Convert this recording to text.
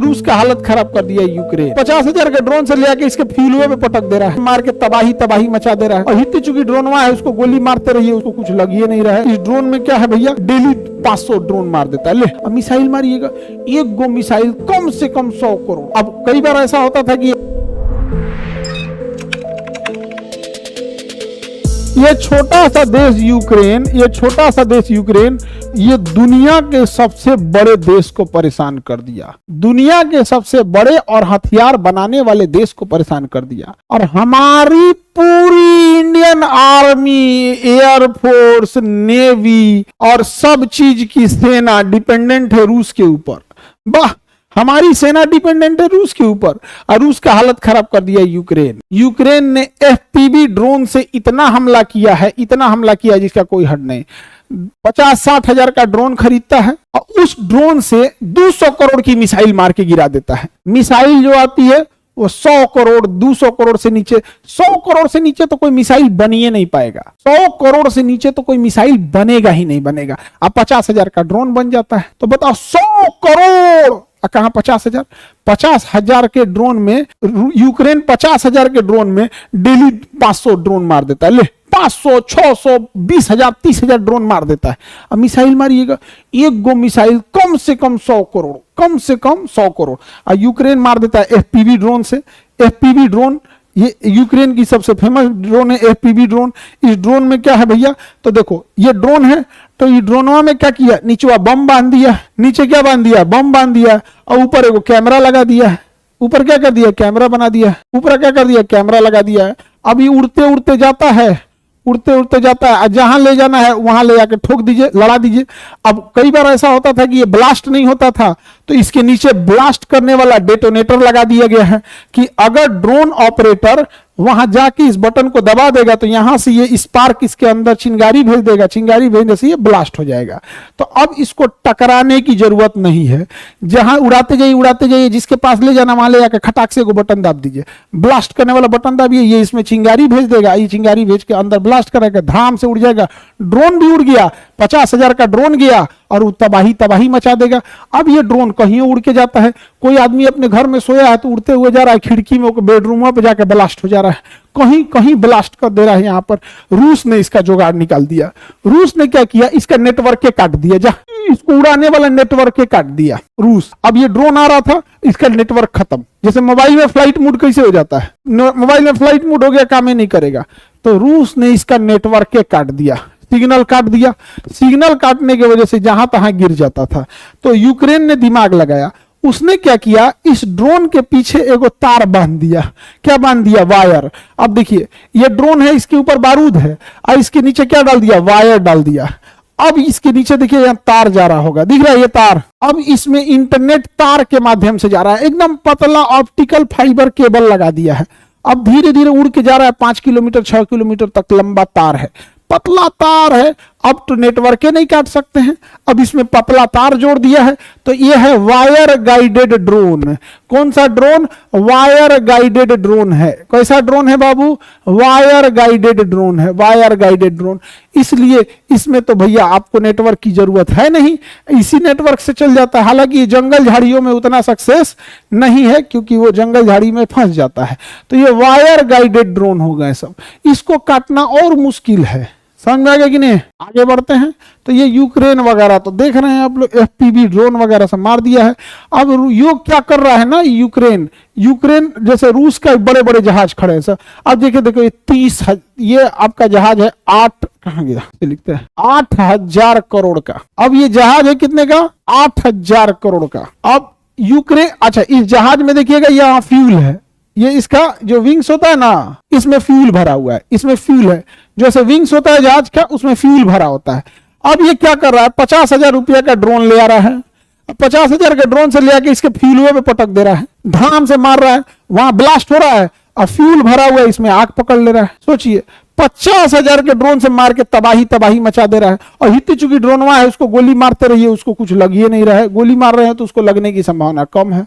रूस का हालत खराब कर दिया यूक्रेन। 50,000 के ड्रोन से ले आके इसके फ्यूलवे पे पटक दे रहा है, मार के तबाही मचा दे रहा है। और हित्ती चुकी ड्रोनवा है, उसको गोली मारते रहिए, उसको कुछ लग ही नहीं रहा है। इस ड्रोन में क्या है भैया, डेली 500 ड्रोन मार देता है। ले अब मिसाइल मारिएगा, एक गो मिसाइल कम से कम 100 करोड़। अब कई बार ऐसा होता था कि ये छोटा सा देश यूक्रेन ये दुनिया के सबसे बड़े देश को परेशान कर दिया। दुनिया के सबसे बड़े और हथियार बनाने वाले देश को परेशान कर दिया। और हमारी पूरी इंडियन आर्मी, एयरफोर्स, नेवी और सब चीज की सेना डिपेंडेंट है रूस के ऊपर। वाह, हमारी सेना डिपेंडेंट है रूस के ऊपर। और रूस का हालत खराब कर दिया यूक्रेन ने FPV ड्रोन से इतना हमला किया है जिसका कोई हद नहीं। 50-60 हजार का ड्रोन खरीदता है और उस ड्रोन से 200 करोड़ की मिसाइल मार के गिरा देता है। मिसाइल जो आती है वो 100 करोड़ 200 करोड़ से नीचे, 100 करोड़ से नीचे तो कोई मिसाइल बन ही नहीं पाएगा। 100 करोड़ से नीचे तो कोई मिसाइल बनेगा ही नहीं बनेगा। अब 50,000 का ड्रोन बन जाता है तो बताओ 100 करोड़ कहां 50,000। 50,000 के ड्रोन में यूक्रेन 50,000 के ड्रोन में डेली 500 ड्रोन मार देता है। ले 500, 600, 20,000, 30,000 ड्रोन मार देता है। अब मिसाइल मारिएगा, एक गो मिसाइल कम से कम 100 करोड़, कम से कम 100 करोड़। और यूक्रेन मार देता है FPV ड्रोन से। FPV ड्रोन ये यूक्रेन की सबसे फेमस ड्रोन है FPV ड्रोन। इस ड्रोन में क्या है भैया, तो देखो ये ड्रोन है, तो ये ड्रोनवा में क्या किया, नीचे बम बांध दिया, नीचे क्या बांध दिया, बम बांध दिया, और ऊपर एक कैमरा लगा दिया है। ऊपर क्या कर दिया, कैमरा बना दिया, ऊपर क्या कर दिया, कैमरा लगा दिया है। अब ये उड़ते उड़ते जाता है, जहां ले जाना है वहां ले जाके ठोक दीजिए, लड़ा दीजिए। अब कई बार ऐसा होता था कि ये ब्लास्ट नहीं होता था, तो इसके नीचे ब्लास्ट करने वाला डेटोनेटर लगा दिया गया है कि अगर ड्रोन ऑपरेटर वहां जाके इस बटन को दबा देगा तो यहां से ये स्पार्क इसके अंदर चिंगारी भेज देगा, चिंगारी भेजने से ये ब्लास्ट हो जाएगा। तो अब इसको टकराने की जरूरत नहीं है, जहां उड़ाते जाइए, जिसके पास ले जाना वहां ले जाकर खटाक से को बटन दाब दीजिए, ब्लास्ट करने वाला बटन दाबिए, ये इसमें चिंगारी भेज देगा, ये चिंगारी भेज के अंदर ब्लास्ट करेगा, धाम से उड़ जाएगा। ड्रोन भी उड़ गया, 50,000 का ड्रोन गया और वो तबाही मचा देगा। अब ये ड्रोन कहीं उड़ के जाता है, कोई आदमी अपने घर में सोया है तो उड़ते हुए जा रहा है, खिड़की में बेडरूम पे जाकर ब्लास्ट हो जा रहा है, कहीं ब्लास्ट कर दे रहा है। यहाँ पर रूस ने इसका जुगाड़ निकाल दिया। रूस ने क्या किया, इसका नेटवर्क के काट दिया, इसको उड़ाने वाला नेटवर्क के काट दिया रूस। अब ये ड्रोन आ रहा था, इसका नेटवर्क खत्म। जैसे मोबाइल में फ्लाइट मोड कैसे हो जाता है, मोबाइल में फ्लाइट मोड हो गया, काम ही नहीं करेगा, तो रूस ने इसका नेटवर्क के काट दिया, सिग्नल काट दिया। सिग्नल काटने की वजह से जहां तहां गिर जाता था। तो यूक्रेन ने दिमाग लगाया, उसने क्या किया, इस ड्रोन के पीछे एगो तार बांध दिया। क्या बांध दिया, वायर। अब देखिए ये ड्रोन है, इसके ऊपर बारूद है और इसके नीचे क्या डाल दिया, वायर डाल दिया। अब इसके नीचे देखिए यहाँ तार जा रहा होगा, दिख रहा है ये तार। अब इसमें इंटरनेट तार के माध्यम से जा रहा है, एकदम पतला ऑप्टिकल फाइबर केबल लगा दिया है। अब धीरे धीरे उड़ के जा रहा है, 5 किलोमीटर 6 किलोमीटर तक लंबा तार है, पतला तार है। अब तो नेटवर्क नहीं काट सकते हैं, अब इसमें पतला तार जोड़ दिया है, तो ये है वायर गाइडेड ड्रोन। कौन सा ड्रोन, वायर गाइडेड ड्रोन है। कैसा ड्रोन है बाबू, वायर गाइडेड ड्रोन है, वायर गाइडेड ड्रोन। इसलिए इसमें तो भैया आपको नेटवर्क की जरूरत है नहीं, इसी नेटवर्क से चल जाता है। हालांकि जंगल झाड़ियों में उतना सक्सेस नहीं है क्योंकि वो जंगल झाड़ी में फंस जाता है। तो ये वायर गाइडेड ड्रोन हो गए सब, इसको काटना और मुश्किल है। समझ में आ गया कि नहीं। आगे बढ़ते हैं, तो ये यूक्रेन वगैरह तो देख रहे हैं आप लोग, FPV ड्रोन वगैरह से मार दिया है। अब योग क्या कर रहा है ना, यूक्रेन जैसे रूस का बड़े बड़े जहाज खड़े हैं सर। अब देखो ये 30, ये आपका जहाज है 8, कहां गया लिखते हैं 8,000 करोड़ का। अब ये जहाज है कितने का, 8,000 करोड़ का। अब यूक्रेन, अच्छा इस जहाज में देखिएगा यहाँ फ्यूल है, ये इसका जो विंग्स होता है ना, इसमें फ्यूल भरा हुआ है, इसमें फ्यूल है। जैसे विंग्स होता है जहाज का, उसमें फ्यूल भरा होता है। अब ये क्या कर रहा है, 50,000 रुपया का ड्रोन ले आ रहा है, 50,000 के ड्रोन से ले आके इसके फ्यूलवे पे पटक दे रहा है, धाम से मार रहा है, वहां ब्लास्ट हो रहा है और फ्यूल भरा हुआ है, इसमें आग पकड़ ले रहा है। सोचिए 50,000 के ड्रोन से मार के तबाही मचा दे रहा है। और हित्ती चुकी ड्रोनवा है, उसको गोली मारते रहिए, उसको कुछ लग ही नहीं रहा है, गोली मार रहे हैं तो उसको लगने की संभावना कम है।